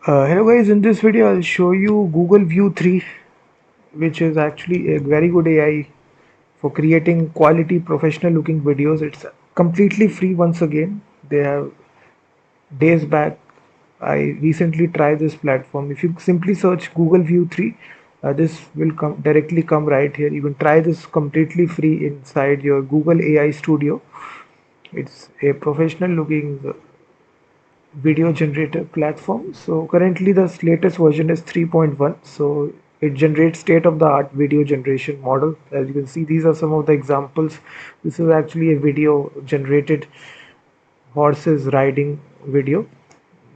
Hello guys, in this video I'll show you Google View 3, which is actually a very good AI for creating quality professional looking videos. It's completely free once again. They have days back. I recently tried this platform. If you simply search Google View 3, this will come right here. You can try this completely free inside your Google AI Studio. It's a professional looking video generator platform. So currently the latest version is 3.1. So it generates state-of-the-art video generation model. As you can see, these are some of the examples. This is actually a video generated horses riding video.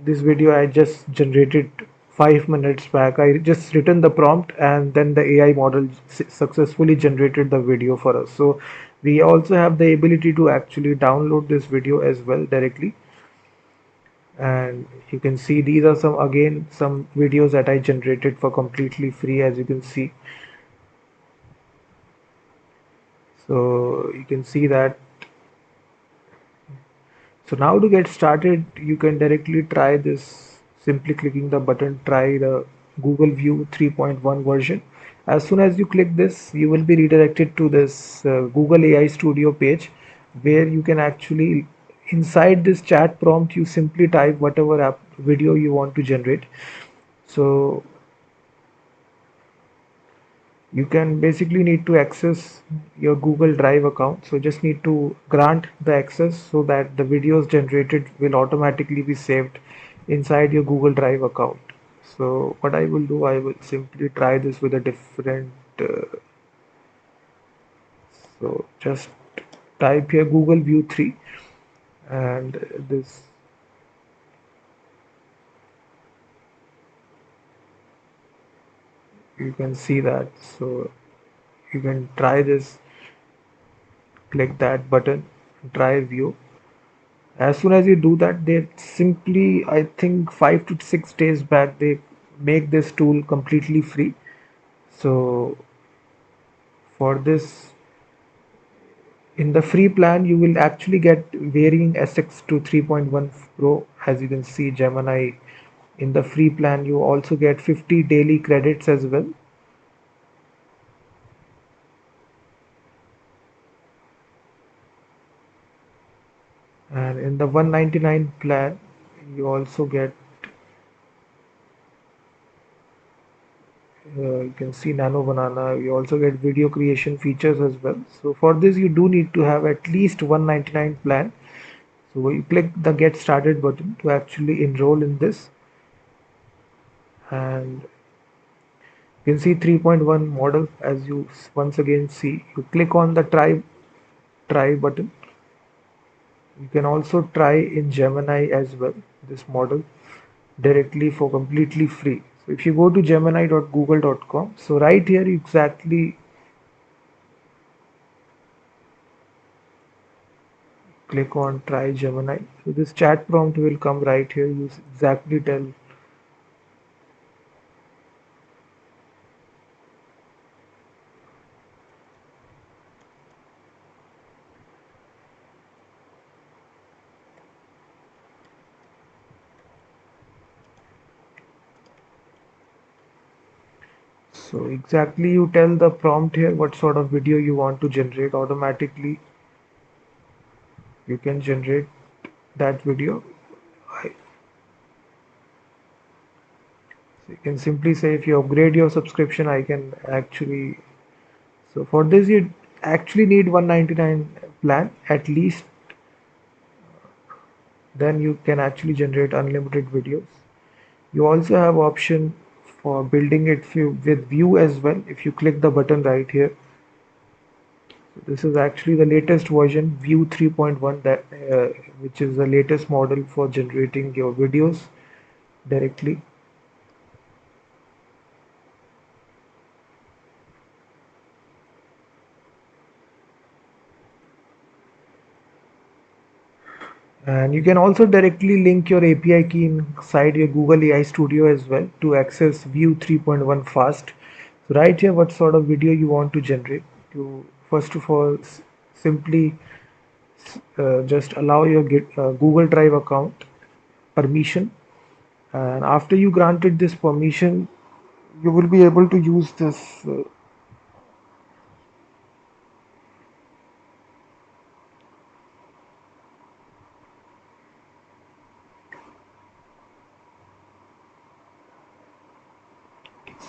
This video I just generated 5 minutes back. I just written the prompt and then the AI model successfully generated the video for us. So we also have the ability to actually download this video as well directly, and you can see these are some videos that I generated for completely free, as you can see. So you can see that. So now to get started, you can directly try this simply clicking the button, try the Google View 3.1 version. As soon as you click this, you will be redirected to this Google AI Studio page, where you can actually, inside this chat prompt, you simply type whatever app video you want to generate. So you can basically need to access your Google Drive account. So just need to grant the access so that the videos generated will automatically be saved inside your Google Drive account. So what I will do, I will simply try this with a different, so just type here Google View 3, and this, you can see that. So you can try this, click that button, try view. As soon as you do that, they simply, I think 5 to 6 days back, they make this tool completely free. So for this, in the free plan, you will actually get varying SX to 3.1 Pro. As you can see, Gemini, in the free plan, you also get 50 daily credits as well. And in the 199 plan, you also get, you can see Nano Banana. You also get video creation features as well. So for this, you do need to have at least 199 plan. So you click the get started button to actually enroll in this, and you can see 3.1 model. As you once again see, you click on the try button. You can also try in Gemini as well, this model directly for completely free. So if you go to gemini.google.com, so right here you exactly click on try Gemini. So this chat prompt will come right here. You exactly tell. So exactly you tell the prompt here what sort of video you want to generate. Automatically you can generate that video. So you can simply say, if you upgrade your subscription, I can actually, so for this you actually need 199 plan at least, then you can actually generate unlimited videos. You also have option for building it with view as well. If you click the button right here, so this is actually the latest version, view 3.1, that which is the latest model for generating your videos directly. And you can also directly link your API key inside your Google AI Studio as well to access View 3.1 fast. So right here, what sort of video you want to generate. You first of all simply just allow your Google Drive account permission. And after you granted this permission, you will be able to use this.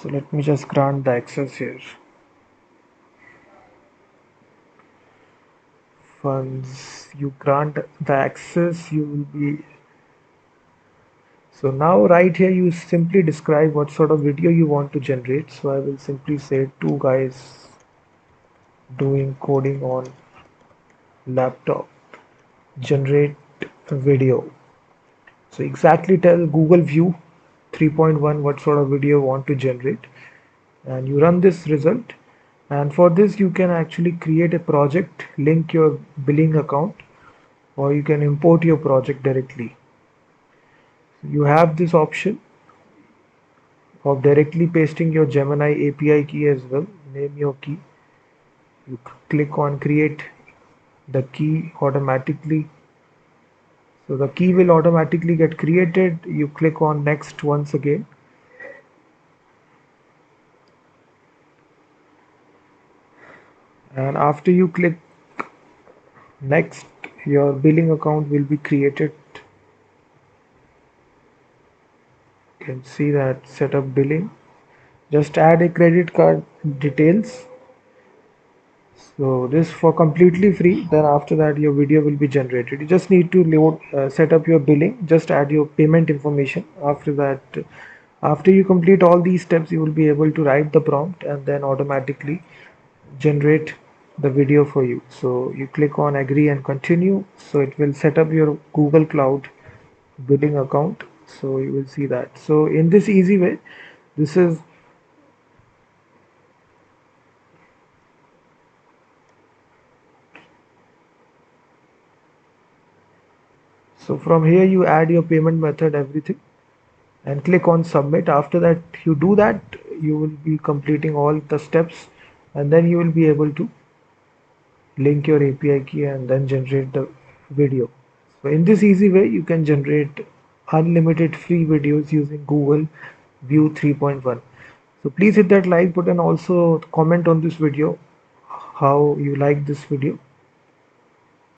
So let me just grant the access here. Once you grant the access, you will be. So now right here you simply describe what sort of video you want to generate. So I will simply say two guys doing coding on laptop, generate a video. So exactly tell Google View 3.1 what sort of video you want to generate, and you run this result. And for this you can actually create a project, link your billing account, or you can import your project directly. You have this option of directly pasting your Gemini API key as well. Name your key. You click on create the key automatically. So the key will automatically get created. You click on next once again. And after you click next, your billing account will be created. You can see that setup billing. Just add a credit card details. So this for completely free. Then after that your video will be generated. You just need to load, set up your billing. Just add your payment information. After that, after you complete all these steps, you will be able to write the prompt and then automatically generate the video for you. So you click on agree and continue. So it will set up your Google Cloud billing account. So you will see that. So in this easy way, this is. So from here you add your payment method, everything, and click on submit. After that you do that, you will be completing all the steps, and then you will be able to link your API key and then generate the video. So in this easy way you can generate unlimited free videos using Google View 3.1. So please hit that like button, also comment on this video how you like this video.